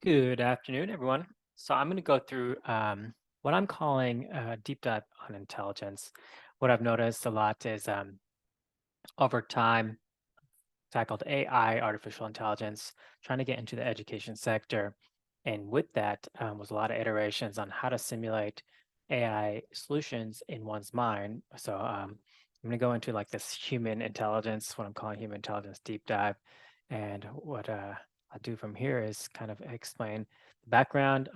Good afternoon, everyone. So I'm going to go through what I'm calling a deep dive on intelligence. What I've noticed a lot is over time, tackled AI, artificial intelligence, trying to get into the education sector. And with that was a lot of iterations on how to simulate AI solutions in one's mind. So I'm going to go into like this human intelligence, what I'm calling human intelligence deep dive. And what I'll do from here is kind of explain the background.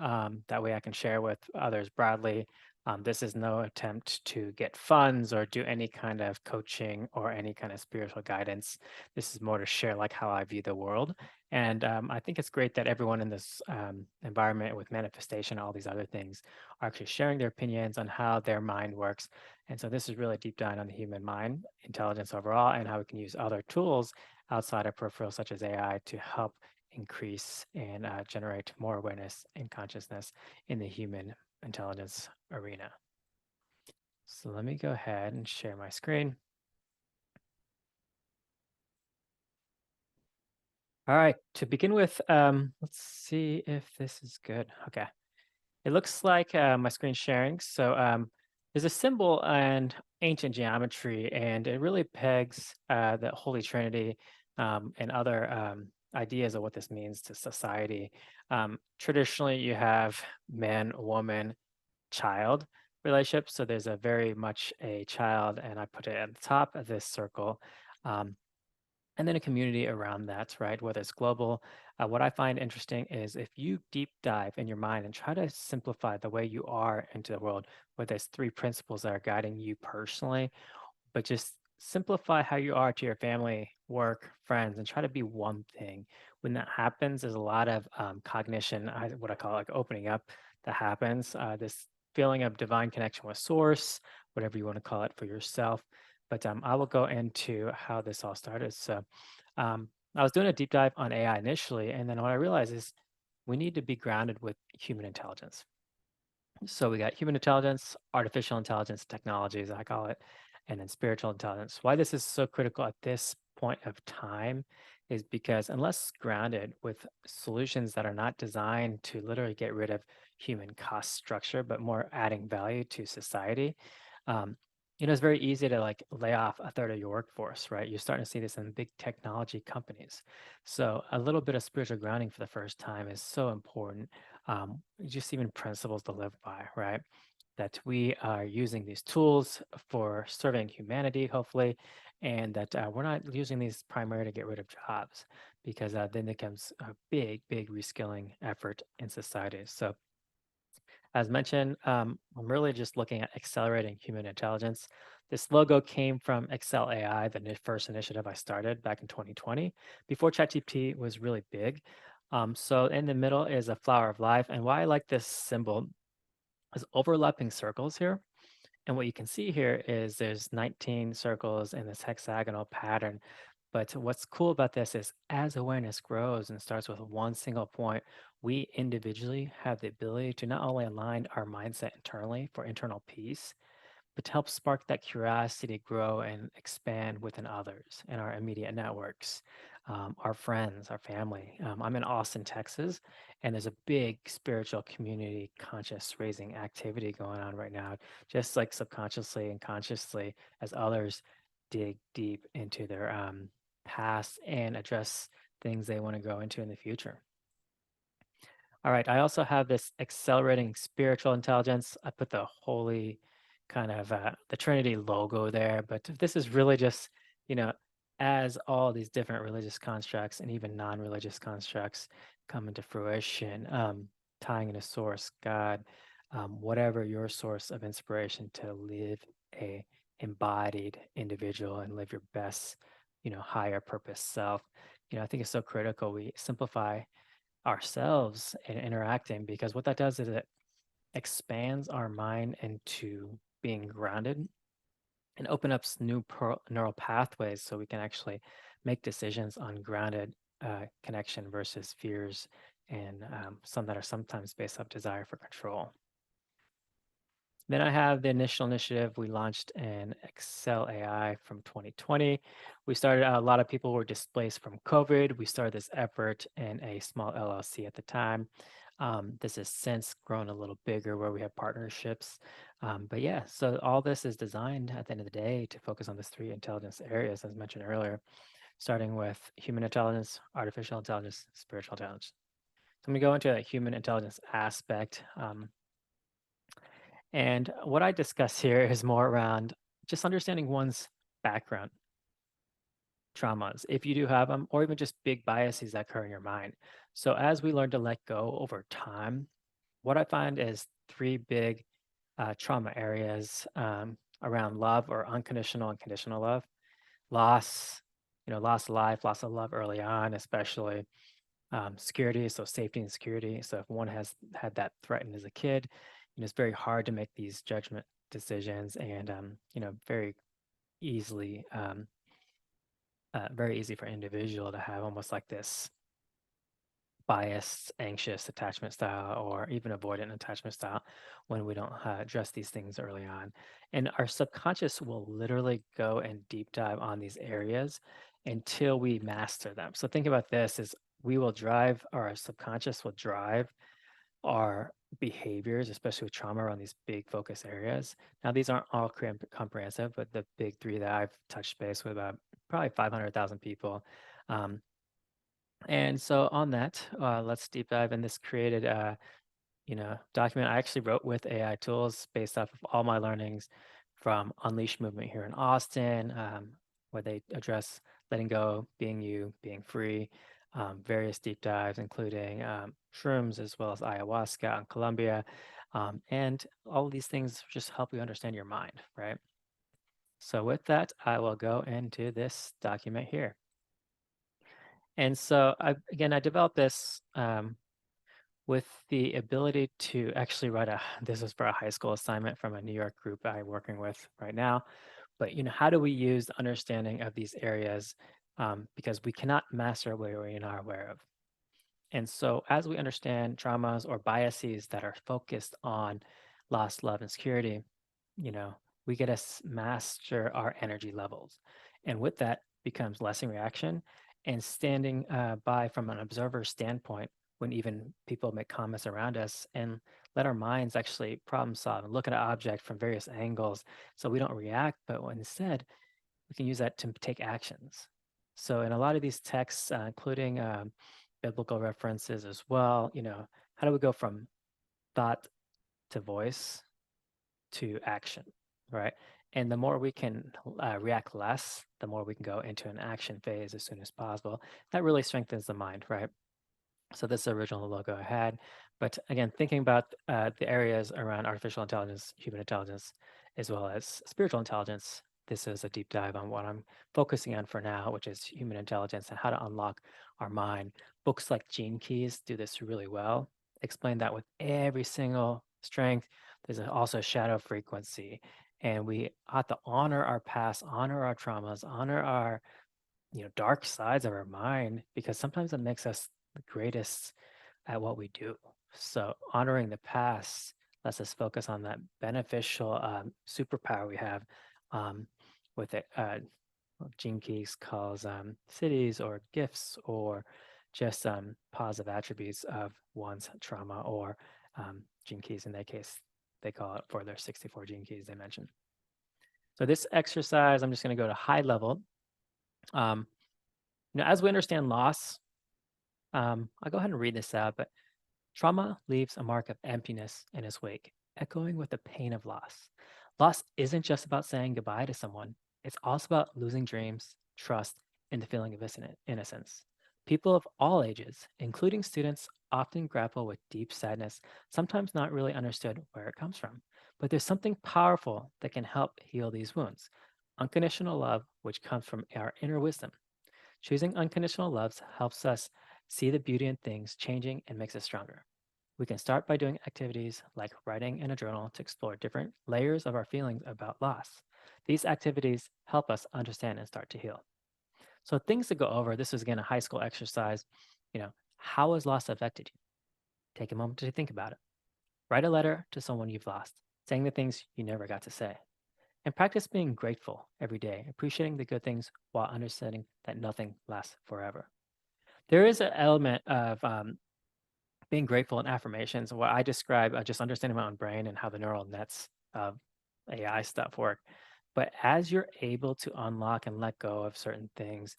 That way I can share with others broadly. This is no attempt to get funds or do any kind of coaching or any kind of spiritual guidance. This is more to share like how I view the world. And I think it's great that everyone in this environment with manifestation, all these other things, are actually sharing their opinions on how their mind works. And so this is really a deep dive on the human mind, intelligence overall, and how we can use other tools outside of peripheral, such as AI, to help increase and generate more awareness and consciousness in the human intelligence arena. So let me go ahead and share my screen. All right, to begin with, let's see if this is good. Okay, it looks like my screen sharing. So there's a symbol and ancient geometry, and it really pegs the Holy Trinity and other ideas of what this means to society. Traditionally, you have man, woman, child relationship. So there's a very much a child, and I put it at the top of this circle. Um, and then a community around that, right? Whether it's global. What I find interesting is if you deep dive in your mind and try to simplify the way you are into the world, whether it's three principles that are guiding you personally, but just simplify how you are to your family, work, friends, and try to be one thing. When that happens, there's a lot of cognition, what I call like opening up that happens. This feeling of divine connection with source, whatever you want to call it for yourself. But I will go into how this all started. So I was doing a deep dive on AI initially, and then what I realized is we need to be grounded with human intelligence. So we got human intelligence, artificial intelligence, technologies, I call it, and then spiritual intelligence. Why this is so critical at this point of time is because unless grounded with solutions that are not designed to literally get rid of human cost structure, but more adding value to society, um, it's very easy to like lay off a third of your workforce, right? You're starting to see this in big technology companies. So a little bit of spiritual grounding for the first time is so important, just even principles to live by, right? That we are using these tools for serving humanity, hopefully, and that we're not using these primarily to get rid of jobs, because then it becomes a big, big reskilling effort in society. So, as mentioned, I'm really just looking at accelerating human intelligence. This logo came from eXeL AI, the first initiative I started back in 2020, before ChatGPT was really big. So in the middle is a flower of life. And why I like this symbol is overlapping circles here. And what you can see here is there's 19 circles in this hexagonal pattern. But what's cool about this is as awareness grows and starts with one single point, we individually have the ability to not only align our mindset internally for internal peace, but to help spark that curiosity grow and expand within others and our immediate networks, our friends, our family. I'm in Austin, Texas, and there's a big spiritual community conscious raising activity going on right now, just like subconsciously and consciously as others dig deep into their past and address things they want to go into in the future. All right. I also have this accelerating spiritual intelligence. I put the holy kind of the Trinity logo there, but this is really just, you know, as all these different religious constructs and even non-religious constructs come into fruition, tying into source, God, whatever your source of inspiration to live a embodied individual and live your best, higher purpose self. I think it's so critical we simplify ourselves and interacting, because what that does is it expands our mind into being grounded and open up new neural pathways so we can actually make decisions on grounded connection versus fears and some that are sometimes based off desire for control. Then I have the initial initiative we launched in eXeL AI from 2020. We started, a lot of people were displaced from COVID. We started this effort in a small LLC at the time. This has since grown a little bigger where we have partnerships. But yeah, so all this is designed at the end of the day to focus on these three intelligence areas, as mentioned earlier, starting with human intelligence, artificial intelligence, spiritual intelligence. So I'm going to go into a human intelligence aspect. And what I discuss here is more around just understanding one's background, traumas, if you do have them, or even just big biases that occur in your mind. So as we learn to let go over time, what I find is three big trauma areas around love or unconditional and conditional love, loss, loss of life, loss of love early on, especially security, so safety and security. So if one has had that threatened as a kid, it's very hard to make these judgment decisions, and very easily, very easy for an individual to have almost like this biased, anxious attachment style, or even avoidant attachment style when we don't address these things early on. And our subconscious will literally go and deep dive on these areas until we master them. So think about this: is we will drive, or our subconscious will drive our behaviors, especially with trauma around these big focus areas. Now, these aren't all comprehensive, but the big three that I've touched base with about probably 500,000 people. Um, and so on that, let's deep dive in this created document I actually wrote with AI tools based off of all my learnings from Unleash movement here in Austin, where they address letting go, being you, being free, various deep dives, including shrooms as well as ayahuasca in Colombia. And all of these things just help you understand your mind, right? So with that, I will go into this document here. And so I developed this with the ability to actually write this is for a high school assignment from a New York group I'm working with right now. But how do we use the understanding of these areas, because we cannot master what we are aware of. And so as we understand traumas or biases that are focused on loss, love, and security, you know, we get to master our energy levels. And with that becomes lesson reaction and standing by from an observer standpoint when even people make comments around us, and let our minds actually problem solve and look at an object from various angles so we don't react, but instead we can use that to take actions. So in a lot of these texts, including biblical references as well, how do we go from thought to voice to action, right? And the more we can react less, the more we can go into an action phase as soon as possible. That really strengthens the mind, right? So this is the original logo I had. But again, thinking about the areas around artificial intelligence, human intelligence, as well as spiritual intelligence, this is a deep dive on what I'm focusing on for now, which is human intelligence and how to unlock our mind. Books like Gene Keys do this really well. Explain that with every single strength. There's also a shadow frequency. And we ought to honor our past, honor our traumas, honor our dark sides of our mind, because sometimes it makes us the greatest at what we do. So honoring the past lets us focus on that beneficial superpower we have, um, with it. What Gene Keys calls cities or gifts, or just positive attributes of one's trauma, or Gene Keys in their case, they call it for their 64 Gene Keys they mentioned. So this exercise, I'm just going to go to high level. Um, as we understand loss, I'll go ahead and read this out, but trauma leaves a mark of emptiness in its wake, echoing with the pain of loss. Loss isn't just about saying goodbye to someone, it's also about losing dreams, trust, and the feeling of innocence. People of all ages, including students, often grapple with deep sadness, sometimes not really understood where it comes from. But there's something powerful that can help heal these wounds: unconditional love, which comes from our inner wisdom. Choosing unconditional love helps us see the beauty in things changing and makes us stronger. We can start by doing activities like writing in a journal to explore different layers of our feelings about loss. These activities help us understand and start to heal. So things to go over, this is again a high school exercise. How has loss affected you? Take a moment to think about it. Write a letter to someone you've lost. saying the things you never got to say. And practice being grateful every day, appreciating the good things while understanding that nothing lasts forever. There is an element of being grateful and affirmations. What I describe, just understanding my own brain and how the neural nets of AI stuff work. But as you're able to unlock and let go of certain things,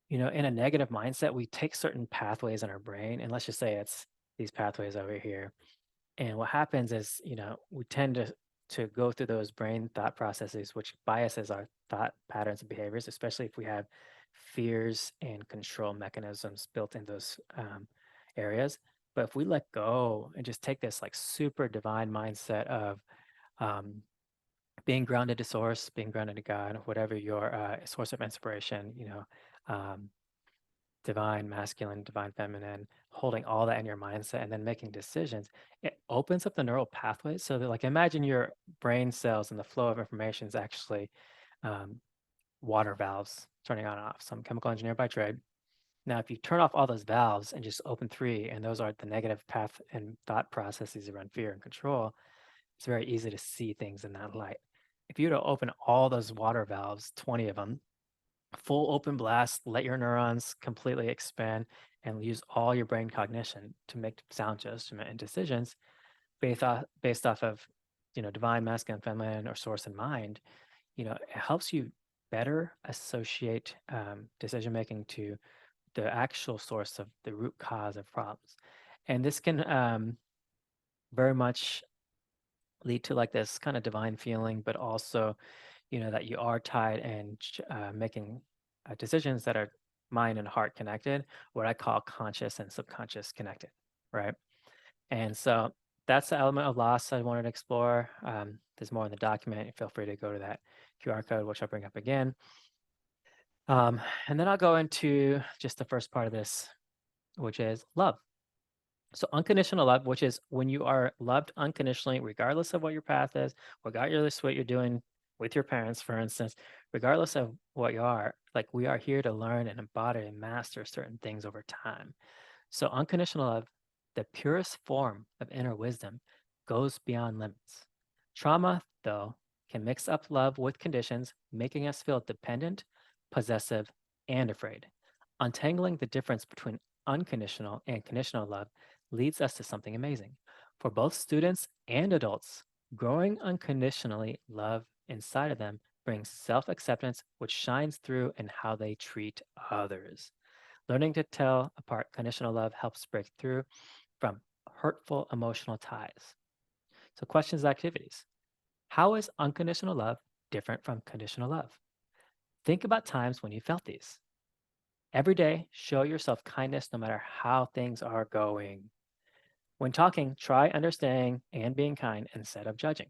in a negative mindset, we take certain pathways in our brain, and let's just say it's these pathways over here. And what happens is, we tend to go through those brain thought processes, which biases our thought patterns and behaviors, especially if we have fears and control mechanisms built in those areas. But if we let go and just take this like super divine mindset of um, being grounded to source, being grounded to God, whatever your source of inspiration, um, divine masculine, divine feminine, holding all that in your mindset and then making decisions, it opens up the neural pathways. So that, like, imagine your brain cells and the flow of information is actually um, water valves turning on and off. So I'm a chemical engineer by trade. Now, if you turn off all those valves and just open three, and those are the negative path and thought processes around fear and control, it's very easy to see things in that light. If you were to open all those water valves, 20 of them, full open blast, let your neurons completely expand and use all your brain cognition to make sound judgment and decisions based off of, divine, masculine, feminine, or source in mind, it helps you better associate decision making to the actual source of the root cause of problems. And this can very much lead to like this kind of divine feeling, but also, that you are tied and making decisions that are mind and heart connected, what I call conscious and subconscious connected, right? And so that's the element of loss I wanted to explore. There's more in the document. Feel free to go to that QR code, which I'll bring up again. And then I'll go into just the first part of this, which is love. So unconditional love, which is when you are loved unconditionally, regardless of what your path is, regardless of what you're doing with your parents, for instance, regardless of what you are, like we are here to learn and embody and master certain things over time. So unconditional love, the purest form of inner wisdom, goes beyond limits. Trauma, though, can mix up love with conditions, making us feel dependent, possessive, and afraid. Untangling the difference between unconditional and conditional love leads us to something amazing. For both students and adults, growing unconditionally love inside of them brings self acceptance, which shines through in how they treat others. Learning to tell apart conditional love helps break through from hurtful emotional ties. So, questions, activities. How is unconditional love different from conditional love? Think about times when you felt these. Every day, show yourself kindness no matter how things are going. When talking, try understanding and being kind instead of judging.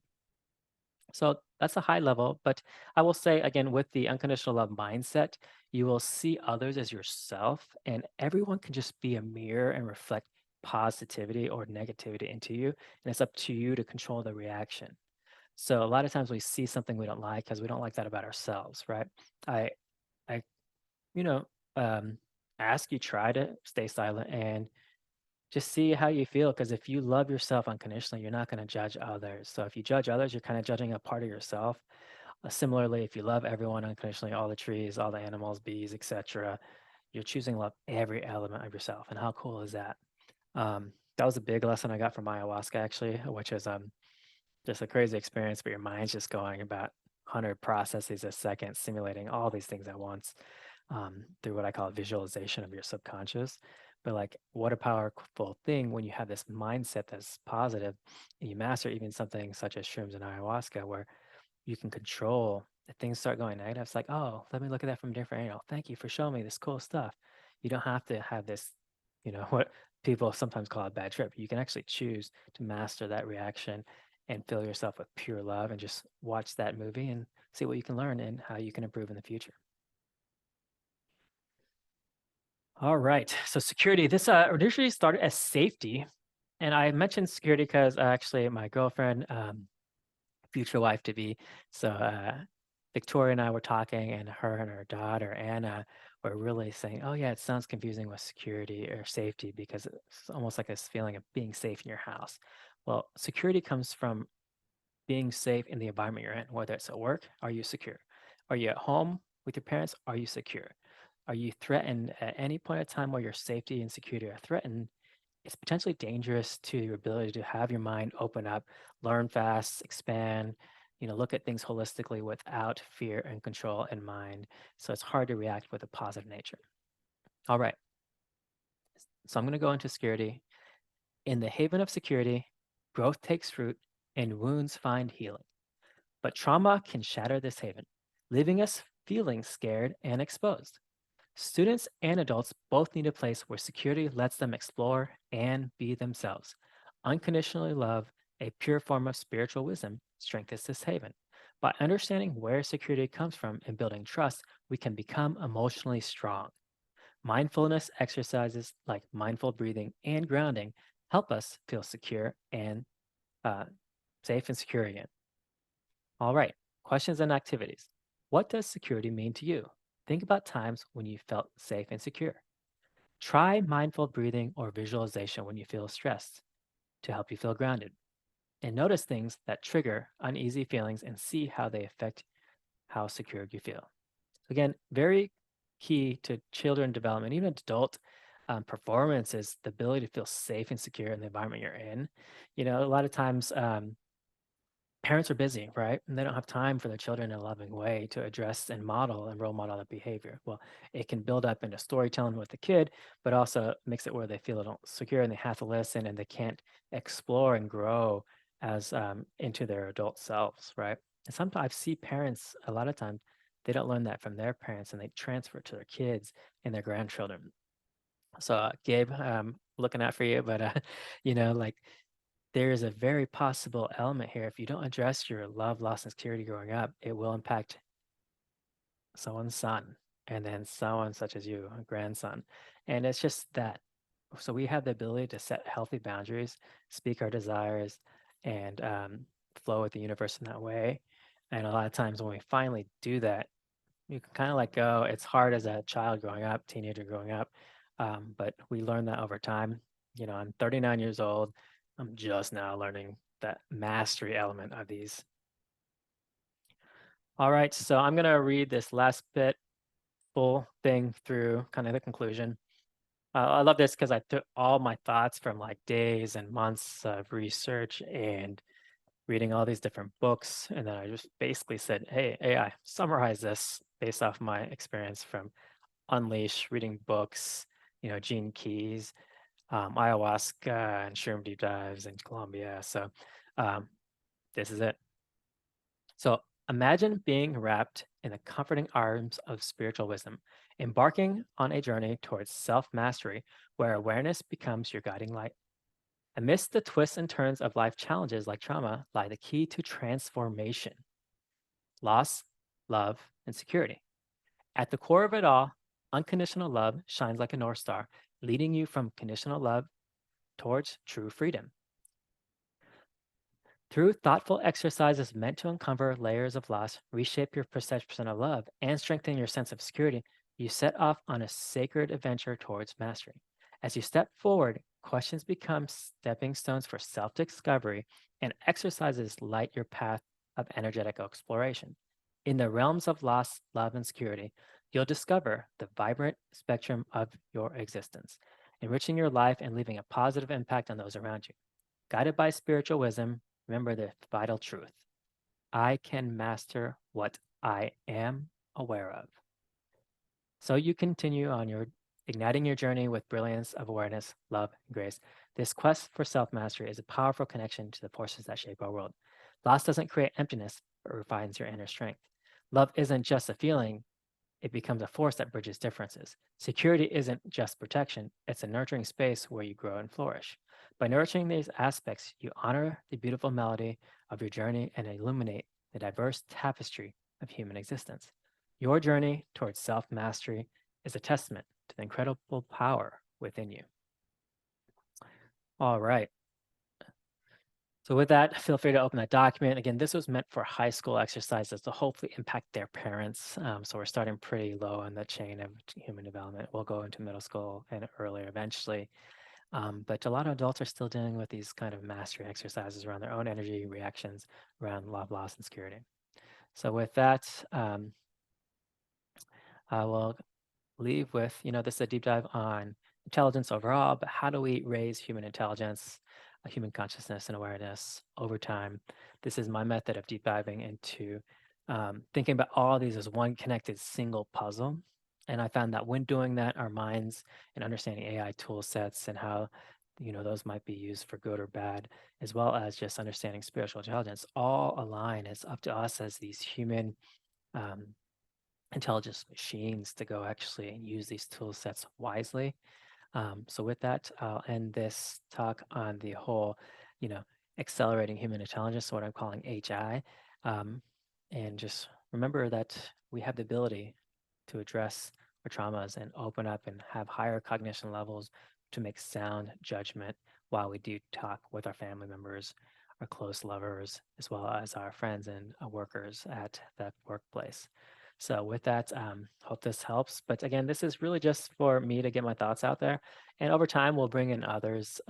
So that's a high level, but I will say again, with the unconditional love mindset, you will see others as yourself, and everyone can just be a mirror and reflect positivity or negativity into you. And it's up to you to control the reaction. So a lot of times we see something we don't like because we don't like that about ourselves, right? I, I, you know, um, ask you try to stay silent and just see how you feel. Because if you love yourself unconditionally, you're not going to judge others. So if you judge others, you're kind of judging a part of yourself. Similarly, if you love everyone unconditionally, all the trees, all the animals, bees, etc., you're choosing to love every element of yourself. And how cool is that? That was a big lesson I got from ayahuasca, actually, which is just a crazy experience, but your mind's just going about 100 processes a second, simulating all these things at once through what I call visualization of your subconscious. But like, what a powerful thing when you have this mindset that's positive and you master even something such as shrooms and ayahuasca, where you can control if things start going negative. It's like, oh, let me look at that from a different angle. Thank you for showing me this cool stuff. You don't have to have this, what people sometimes call a bad trip. You can actually choose to master that reaction and fill yourself with pure love and just watch that movie and see what you can learn and how you can improve in the future. All right. So security, this initially started as safety. And I mentioned security because actually my girlfriend, future wife to be. So Victoria and I were talking, and her and her daughter Anna were really saying, "Oh yeah, it sounds confusing with security or safety because it's almost like this feeling of being safe in your house." Well, security comes from being safe in the environment you're in, whether it's at work, are you secure? Are you at home with your parents? Are you secure? Are you threatened at any point in time where your safety and security are threatened? It's potentially dangerous to your ability to have your mind open up, learn fast, expand, look at things holistically without fear and control in mind. So it's hard to react with a positive nature. All right. So I'm going to go into security. In the haven of security, growth takes fruit and wounds find healing. But trauma can shatter this haven, leaving us feeling scared and exposed. Students and adults both need a place where security lets them explore and be themselves. Unconditionally love, a pure form of spiritual wisdom, strengthens this haven. By understanding where security comes from and building trust, we can become emotionally strong. Mindfulness exercises like mindful breathing and grounding help us feel secure and uh, safe and secure again. All right, questions and activities. What does security mean to you? Think about times when you felt safe and secure. Try mindful breathing or visualization when you feel stressed to help you feel grounded. And notice things that trigger uneasy feelings and see how they affect how secure you feel. Again, very key to children development, even adult performance, is the ability to feel safe and secure in the environment you're in. A lot of times parents are busy, right? And they don't have time for their children in a loving way to address and model and role model that behavior. Well, it can build up into storytelling with the kid, but also makes it where they feel a little secure and they have to listen and they can't explore and grow as into their adult selves, right? And sometimes I see parents a lot of times they don't learn that from their parents and they transfer it to their kids and their grandchildren. So, Gabe, looking out for you, but like there is a very possible element here. If you don't address your love, loss, and security growing up, it will impact someone's son, and then someone such as you, a grandson. And it's just that. So we have the ability to set healthy boundaries, speak our desires, and flow with the universe in that way. And a lot of times when we finally do that, you can kind of let go. It's hard as a child growing up, teenager growing up, but we learn that over time. I'm 39 years old. I'm just now learning that mastery element of these. All right, so I'm gonna read this last bit, full thing through, kind of the conclusion. I love this because I took all my thoughts from like days and months of research and reading all these different books, and then I just basically said, "Hey, AI, summarize this based off my experience from Unleash, reading books, Gene Keys, ayahuasca, and shroom deep dives in Colombia." So um, this is it. So imagine being wrapped in the comforting arms of spiritual wisdom, embarking on a journey towards self mastery where awareness becomes your guiding light. Amidst the twists and turns of life challenges like trauma lie the key to transformation: loss, love, and security. At the core of it all, unconditional love shines like a North Star, leading you from conditional love towards true freedom. Through thoughtful exercises meant to uncover layers of loss, reshape your perception of love, and strengthen your sense of security, you set off on a sacred adventure towards mastery. As you step forward, questions become stepping stones for self discovery, and exercises light your path of energetic exploration. In the realms of loss, love, and security, you'll discover the vibrant spectrum of your existence, enriching your life and leaving a positive impact on those around you. Guided by spiritual wisdom, remember the vital truth: I can master what I am aware of. So you continue on your igniting your journey with brilliance of awareness, love, and grace. This quest for self mastery is a powerful connection to the forces that shape our world. Loss doesn't create emptiness, but refines your inner strength. Love isn't just a feeling, it becomes a force that bridges differences. Security isn't just protection, it's a nurturing space where you grow and flourish. By nurturing these aspects, you honor the beautiful melody of your journey and illuminate the diverse tapestry of human existence. Your journey towards self mastery is a testament to the incredible power within you. All right. So with that, feel free to open that document. Again, this was meant for high school exercises to hopefully impact their parents. So we're starting pretty low on the chain of human development. We'll go into middle school and earlier eventually. But a lot of adults are still dealing with these kind of mastery exercises around their own energy reactions around love, loss, and security. So with that, I will leave with, this is a deep dive on intelligence overall, but how do we raise human intelligence, human consciousness and awareness over time? This is my method of deep diving into thinking about all these as one connected single puzzle. And I found that when doing that, our minds and understanding AI tool sets and how those might be used for good or bad, as well as just understanding spiritual intelligence, all align. It's up to us as these human um, intelligence machines to go actually and use these tool sets wisely. So with that, I'll end this talk on the whole, you know, accelerating human intelligence, what I'm calling HI. Um, and just remember that we have the ability to address our traumas and open up and have higher cognition levels to make sound judgment while we do talk with our family members, our close lovers, as well as our friends and workers at that workplace. So with that, hope this helps. But again, this is really just for me to get my thoughts out there. And over time, we'll bring in others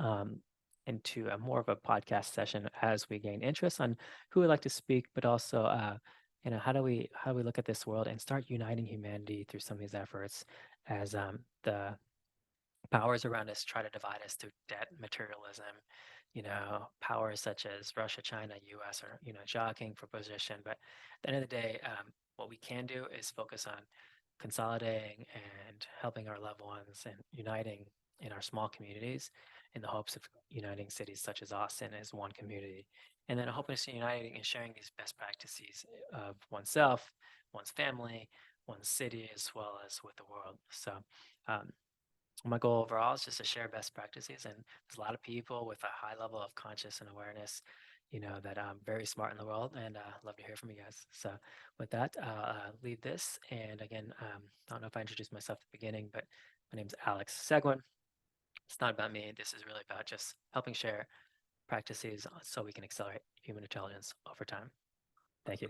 into a more of a podcast session as we gain interest on who would like to speak, but also, how do we look at this world and start uniting humanity through some of these efforts as the powers around us try to divide us through debt, materialism, powers such as Russia, China, US are, jockeying for position. But at the end of the day, what we can do is focus on consolidating and helping our loved ones and uniting in our small communities in the hopes of uniting cities such as Austin as one community. And then hoping to uniting and sharing these best practices of oneself, one's family, one's city, as well as with the world. So um, my goal overall is just to share best practices. And there's a lot of people with a high level of conscious and awareness, that I'm very smart in the world, and love to hear from you guys. So with that, I'll leave this. And again, I don't know if I introduced myself at the beginning, but my name is Alex Seguin. It's not about me. This is really about just helping share practices so we can accelerate human intelligence over time. Thank you.